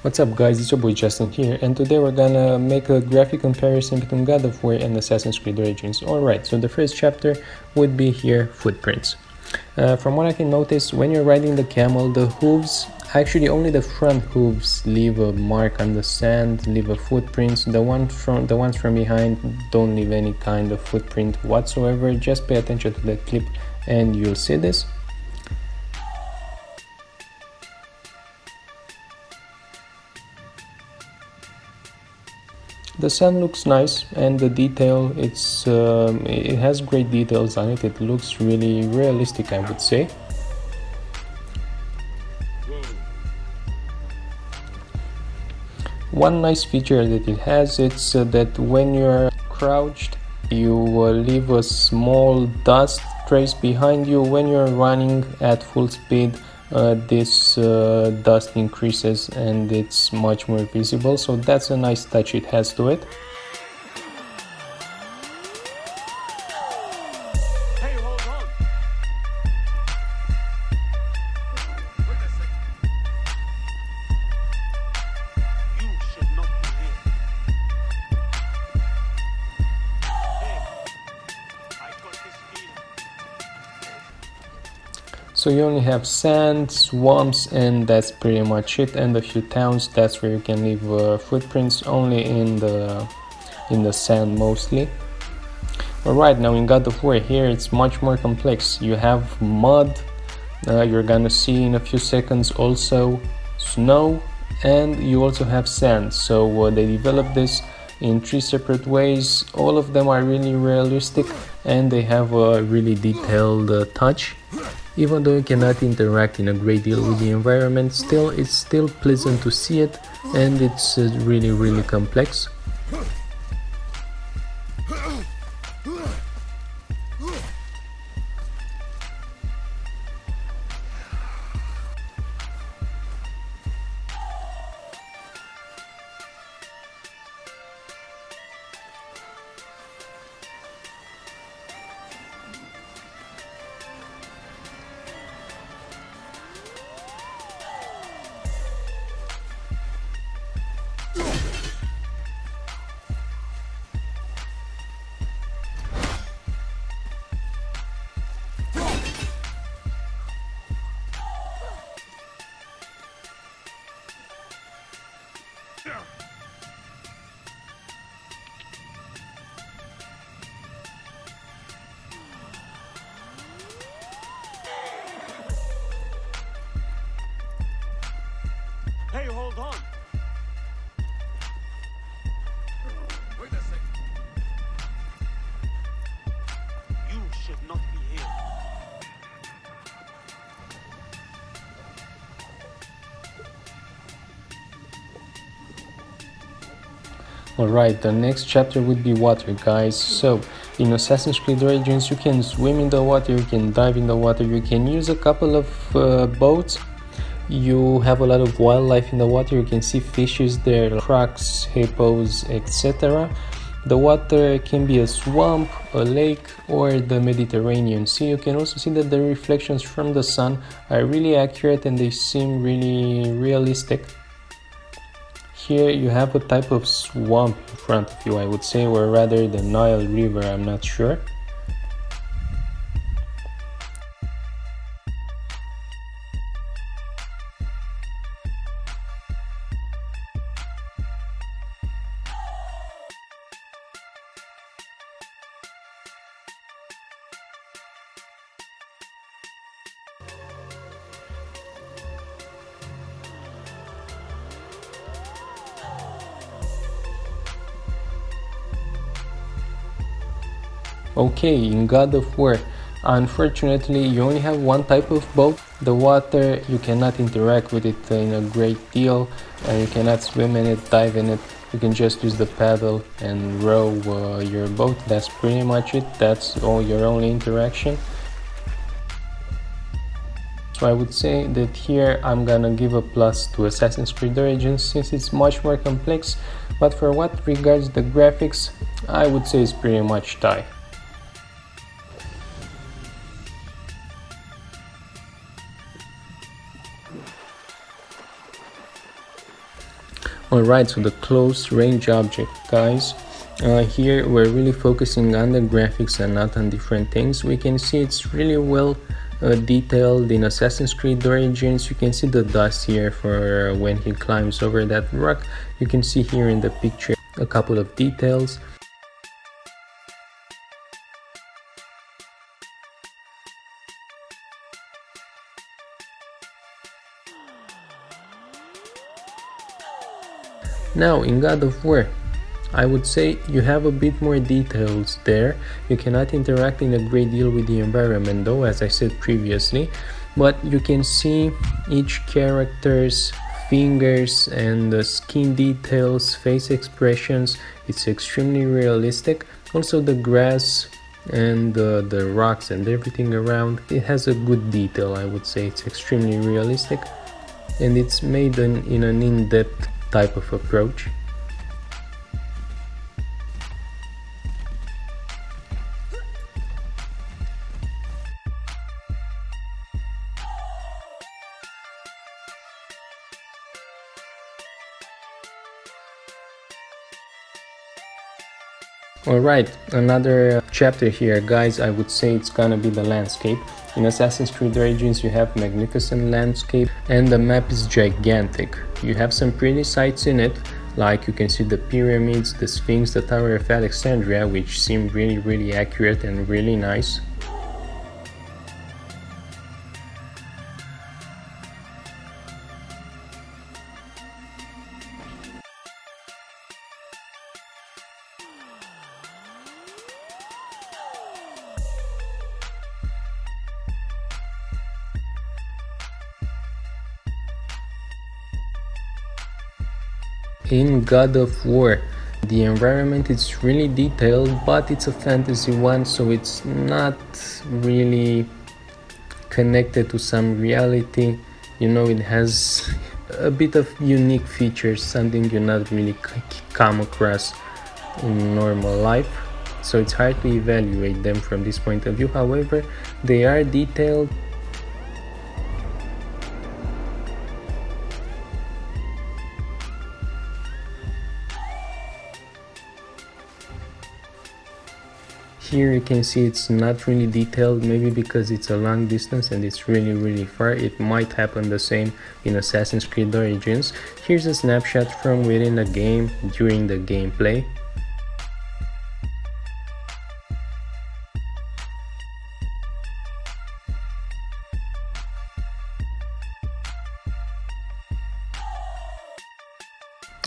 What's up guys, it's your boy Justin here, and today we're gonna make a graphic comparison between God of War and Assassin's Creed Origins. Alright, so the first chapter would be here, footprints. From what I can notice, when you're riding the camel, the hooves, actually only the front hooves leave a mark on the sand, leave a footprint. The ones from behind don't leave any kind of footprint whatsoever. Just pay attention to that clip and you'll see this. The sand looks nice, and the detail, it has great details on it. It looks really realistic, I would say. One nice feature that it has, it's that when you're crouched, you leave a small dust trace behind you. When you're running at full speed, this dust increases and it's much more visible, so that's a nice touch it has to it. Hey, hold on. Wait a second. You should not be here. Hey, I got this feeling. So you only have sand, swamps, and that's pretty much it, and a few towns. That's where you can leave footprints, only in the sand mostly. Alright, now in God of War here it's much more complex. You have mud, you're gonna see in a few seconds, also snow, and you also have sand. So they developed this in 3 separate ways. All of them are really realistic and they have a really detailed touch. Even though you cannot interact in a great deal with the environment, it's still pleasant to see it, and it's really complex. Hey, hold on. Wait a second. You should not be here. Alright, the next chapter would be water, guys. So in Assassin's Creed Origins you can swim in the water, you can dive in the water, you can use a couple of boats. You have a lot of wildlife in the water. You can see fishes there, crocs, hippos, etc. The water can be a swamp, a lake, or the Mediterranean Sea. You can also see that the reflections from the sun are really accurate and they seem really realistic. Here you have a type of swamp in front of you, I would say, or rather the Nile River, I'm not sure. Okay, in God of War, unfortunately you only have one type of boat. The water, you cannot interact with it in a great deal, and you cannot swim in it, dive in it. You can just use the paddle and row your boat. That's pretty much it. That's all your only interaction. So I would say that here I'm gonna give a plus to Assassin's Creed Origins since it's much more complex, but for what regards the graphics, I would say it's pretty much tie. Alright, so the close range object, guys. Here we're really focusing on the graphics and not on different things. We can see it's really well detailed in Assassin's Creed Origins. You can see the dust here for when he climbs over that rock. You can see here in the picture a couple of details. Now in God of War, I would say you have a bit more details there. You cannot interact in a great deal with the environment though, as I said previously, but you can see each character's fingers and the skin details, face expressions. It's extremely realistic. Also the grass and the rocks and everything around, it has a good detail. I would say it's extremely realistic, and it's made in an in-depth type of approach. Alright, another chapter here, guys. I would say it's gonna be the landscape. In Assassin's Creed Origins you have magnificent landscape and the map is gigantic. You have some pretty sights in it, like you can see the pyramids, the Sphinx, the Tower of Alexandria, which seem really accurate and really nice. In God of War, the environment is really detailed, but it's a fantasy one, so it's not really connected to some reality. You know, it has a bit of unique features, something you not really come across in normal life, so it's hard to evaluate them from this point of view. However, they are detailed. Here you can see it's not really detailed, maybe because it's a long distance and it's really far. It might happen the same in Assassin's Creed Origins. Here's a snapshot from within the game during the gameplay.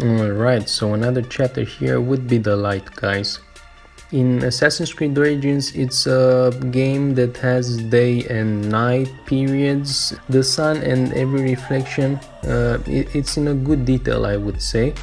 Alright, so another chapter here would be the light, guys. In Assassin's Creed Origins, it's a game that has day and night periods, the sun and every reflection. It's in a good detail, I would say.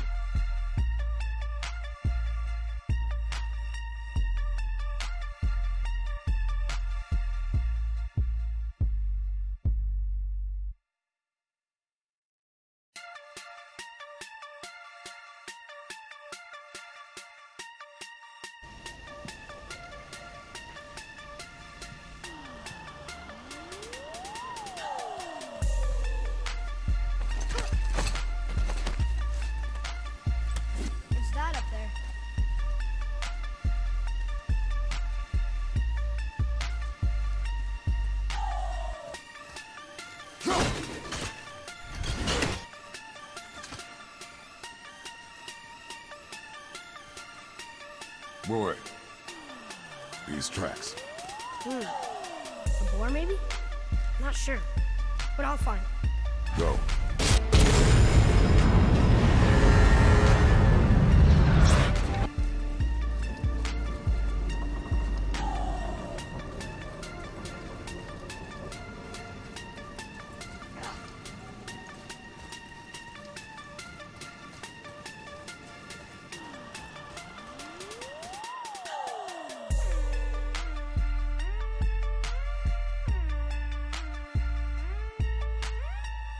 Boy, these tracks. A boar maybe? Not sure, but I'll find it. Go.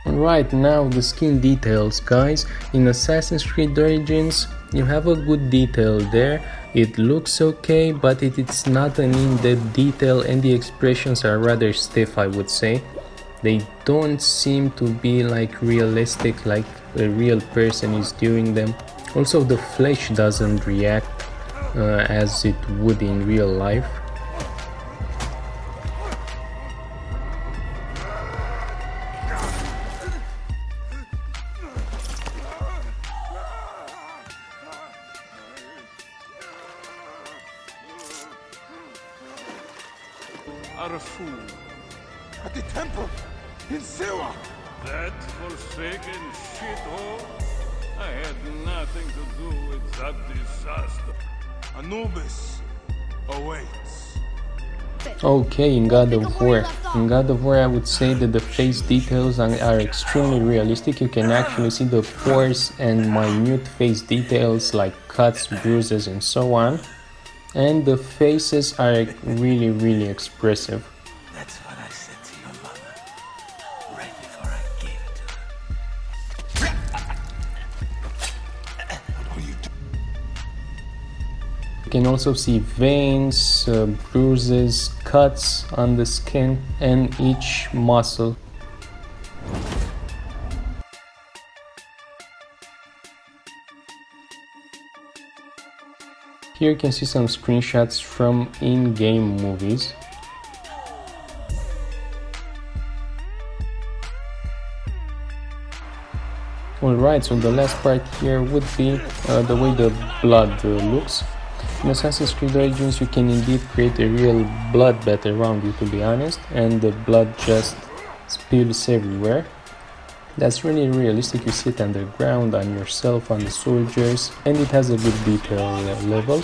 Right, now the skin details, guys. In Assassin's Creed Origins you have a good detail there. It looks okay, but it's not an in-depth detail and the expressions are rather stiff, I would say. They don't seem to be like realistic like a real person is doing them. Also, the flesh doesn't react as it would in real life. Are a fool. At the temple in Siwa. That forsaken shithole? I had nothing to do with that disaster. Anubis awaits. Okay, in God of War. In God of War, I would say that the face details are extremely realistic. You can actually see the pores and minute face details like cuts, bruises, and so on. And the faces are really expressive. That's what I said to your mother right before I gave it to her. What are you doing? You can also see veins, bruises, cuts on the skin and each muscle. Here you can see some screenshots from in-game movies. Alright, so the last part here would be the way the blood looks. In Assassin's Creed Origins you can indeed create a real blood bath around you, to be honest, and the blood just spills everywhere. That's really realistic. You see it on the ground, on yourself, on the soldiers, and it has a good detail level.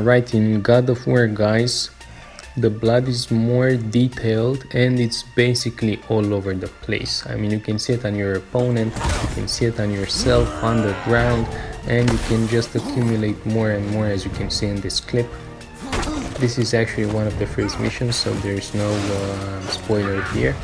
Right, in God of War, guys, the blood is more detailed and it's basically all over the place. I mean, you can see it on your opponent, you can see it on yourself, on the ground, and you can just accumulate more and more, as you can see in this clip. This is actually one of the first missions, so there's no spoiler here.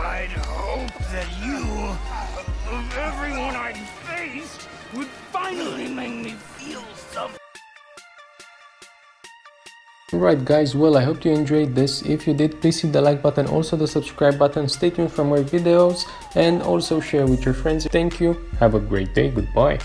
I'd hope that you, of everyone I faced, would finally make me feel something. Alright guys, well, I hope you enjoyed this. If you did, please hit the like button, also the subscribe button. Stay tuned for more videos and also share with your friends. Thank you. Have a great day. Goodbye.